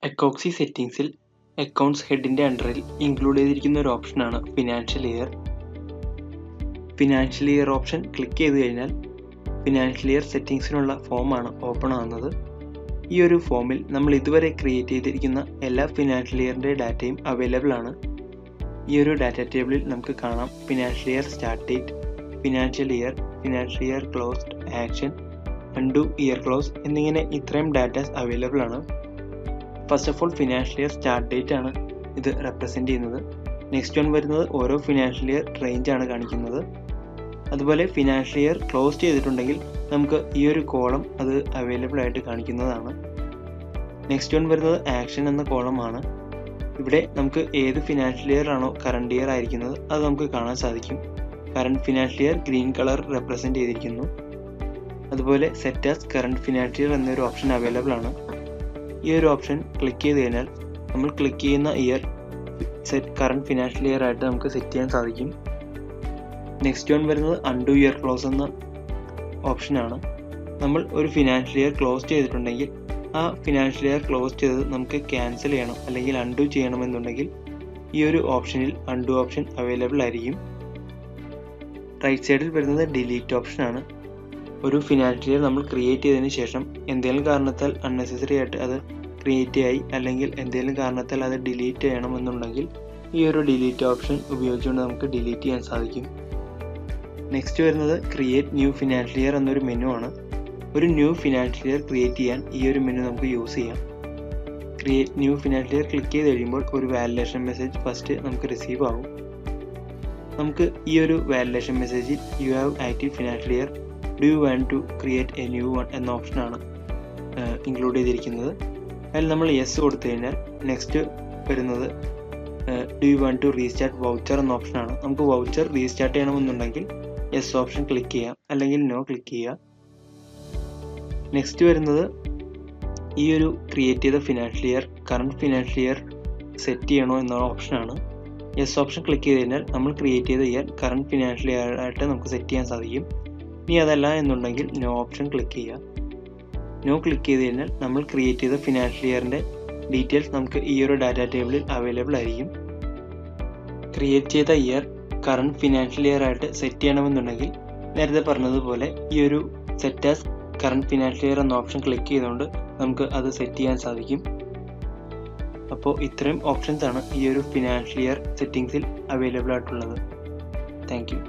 എക്കോക്സി സെറ്റിംഗ്സിൽ accounts ഹെഡിൻ്റെ അണ്ടറിൽ include ചെയ്തിരിക്കുന്ന ഒരു ഓപ്ഷനാണ് financial year. Financial year option click ചെയ്ത് കഴിഞ്ഞാൽ ഫിനാൻഷ്യൽ ഇയർ സെറ്റിംഗ്സിനുള്ള ഫോമാണ് ഓപ്പൺ ആകുന്നത്. ഈ ഒരു ഫോമിൽ നമ്മൾ ഇതുവരെ ക്രിയേറ്റ് ചെയ്തിരിക്കുന്ന എല്ലാ ഫിനാൻഷ്യൽ ഇയറിൻ്റെ ഡാറ്റയും അവൈലബിൾ ആണ്. ഈ ഒരു ഡാറ്റ ടേബിളിൽ നമുക്ക് കാണാം financial year start date, financial year closed, action, undo year close എന്നിങ്ങനെ ഇത്രയും ഡാറ്റാസ് അവൈലബിൾ ആണ്. First of all financial year start date ആണ് ഇത് റെപ്രസെൻറ്റ് ചെയ്യുന്നത്. നെക്സ്റ്റ് വൺ വരുന്നത് ഓരോ ഫിനാൻഷ്യൽ ഇയർ റേഞ്ച് ആണ് കാണിക്കുന്നത്. അതുപോലെ ഫിനാൻഷ്യൽ ഇയർ ക്ലോസ് ചെയ്തിട്ടുണ്ടെങ്കിൽ നമുക്ക് ഈ ഒരു കോളം അത് അവൈലബിൾ ആയിട്ട് കാണിക്കുന്നതാണ്. നെക്സ്റ്റ് വൺ വരുന്നത് ആക്ഷൻ എന്ന കോളമാണ്. ഇവിടെ നമുക്ക് ഏത് ഫിനാൻഷ്യൽ ഇയർ ആണോ കറണ്ട് ഇയർ ആയിരിക്കുന്നത് അത് നമുക്ക് കാണാൻ സാധിക്കും. Current financial year green colour represent ചെയ്തിരിക്കുന്നു. അതുപോലെ set as current financial year എന്നൊരു ഓപ്ഷൻ അവൈലബിൾ ആണ്. ഈ ഒരു ഓപ്ഷൻ ക്ലിക്ക് ചെയ്ത് കഴിഞ്ഞാൽ നമ്മൾ ക്ലിക്ക് ചെയ്യുന്ന ഇയർ കറണ്ട് ഫിനാൻഷ്യൽ ഇയർ ആയിട്ട് നമുക്ക് സെറ്റ് ചെയ്യാൻ സാധിക്കും. നെക്സ്റ്റ് വൺ വരുന്നത് അൺഡു ഇയർ ക്ലോസ് എന്ന ഓപ്ഷനാണ്. നമ്മൾ ഒരു ഫിനാൻഷ്യൽ ഇയർ ക്ലോസ് ചെയ്തിട്ടുണ്ടെങ്കിൽ ആ ഫിനാൻഷ്യൽ ഇയർ ക്ലോസ് ചെയ്തത് നമുക്ക് ക്യാൻസൽ ചെയ്യണം അല്ലെങ്കിൽ അൺഡു ചെയ്യണമെന്നുണ്ടെങ്കിൽ ഈ ഒരു ഓപ്ഷനിൽ അൺഡു ഓപ്ഷൻ അവൈലബിൾ ആയിരിക്കും. റൈറ്റ് സൈഡിൽ വരുന്നത് ഡിലീറ്റ് ഓപ്ഷനാണ്. ഒരു ഫിനാൻഷ്യൽ ഇയർ നമ്മൾ ക്രിയേറ്റ് ചെയ്തതിന് ശേഷം എന്തെങ്കിലും കാരണത്താൽ അൺനെസസറി ആയിട്ട് അത് ക്രിയേറ്റ് ആയി അല്ലെങ്കിൽ എന്തെങ്കിലും കാരണത്താൽ അത് ഡിലീറ്റ് ചെയ്യണമെന്നുണ്ടെങ്കിൽ ഈ ഒരു ഡിലീറ്റ് ഓപ്ഷൻ ഉപയോഗിച്ചുകൊണ്ട് നമുക്ക് ഡിലീറ്റ് ചെയ്യാൻ സാധിക്കും. നെക്സ്റ്റ് വരുന്നത് ക്രിയേറ്റ് ന്യൂ ഫിനാൻഷ്യൽ ഇയർ എന്നൊരു മെനു ആണ്. ഒരു ന്യൂ ഫിനാൻഷ്യൽ ഇയർ ക്രിയേറ്റ് ചെയ്യാൻ ഈ ഒരു മെനു നമുക്ക് യൂസ് ചെയ്യാം. Create new financial year click ചെയ്ത് കഴിയുമ്പോൾ ഒരു വാലിഡേഷൻ മെസ്സേജ് ഫസ്റ്റ് നമുക്ക് റിസീവ് ആവും. നമുക്ക് ഈ ഒരു വാലിഡേഷൻ മെസ്സേജിൽ you have active financial year, do you want to create a new one എന്ന ഓപ്ഷനാണ് ഇൻക്ലൂഡ് ചെയ്തിരിക്കുന്നത്. അതിൽ നമ്മൾ യെസ് കൊടുത്തു കഴിഞ്ഞാൽ നെക്സ്റ്റ് വരുന്നത് do you want to restart voucher എന്ന ഓപ്ഷനാണ്. നമുക്ക് വൗച്ചർ റീസ്റ്റാർട്ട് ചെയ്യണമെന്നുണ്ടെങ്കിൽ യെസ് ഓപ്ഷൻ ക്ലിക്ക് ചെയ്യാം അല്ലെങ്കിൽ നോ ക്ലിക്ക് ചെയ്യുക. നെക്സ്റ്റ് വരുന്നത് ഈ ഒരു ക്രിയേറ്റ് ചെയ്ത financial year current financial year set ചെയ്യണോ എന്ന ഓപ്ഷനാണ്. യെസ് ഓപ്ഷൻ ക്ലിക്ക് ചെയ്ത് കഴിഞ്ഞാൽ നമ്മൾ ക്രിയേറ്റ് ചെയ്ത ഇയർ കറണ്ട് ഫിനാൻഷ്യൽ ഇയർ ആയിട്ട് നമുക്ക് സെറ്റ് ചെയ്യാൻ സാധിക്കും. ഇനി അതല്ല എന്നുണ്ടെങ്കിൽ നോ ഓപ്ഷൻ ക്ലിക്ക് ചെയ്യുക. നോ ക്ലിക്ക് ചെയ്ത് കഴിഞ്ഞാൽ നമ്മൾ ക്രിയേറ്റ് ചെയ്ത ഫിനാൻഷ്യൽ ഇയറിൻ്റെ ഡീറ്റെയിൽസ് നമുക്ക് ഈ ഒരു ഡാറ്റ ടേബിളിൽ അവൈലബിൾ ആയിരിക്കും. ക്രിയേറ്റ് ചെയ്ത ഇയർ കറണ്ട് ഫിനാൻഷ്യൽ ഇയർ ആയിട്ട് സെറ്റ് ചെയ്യണമെന്നുണ്ടെങ്കിൽ നേരത്തെ പറഞ്ഞതുപോലെ ഈ ഒരു set as current financial year എന്ന ഓപ്ഷൻ ക്ലിക്ക് ചെയ്തുകൊണ്ട് നമുക്ക് അത് സെറ്റ് ചെയ്യാൻ സാധിക്കും. അപ്പോൾ ഇത്രയും ഓപ്ഷൻസ് ആണ് ഈ ഒരു ഫിനാൻഷ്യൽ ഇയർ സെറ്റിംഗ്സിൽ അവൈലബിൾ ആയിട്ടുള്ളത്. Thank you.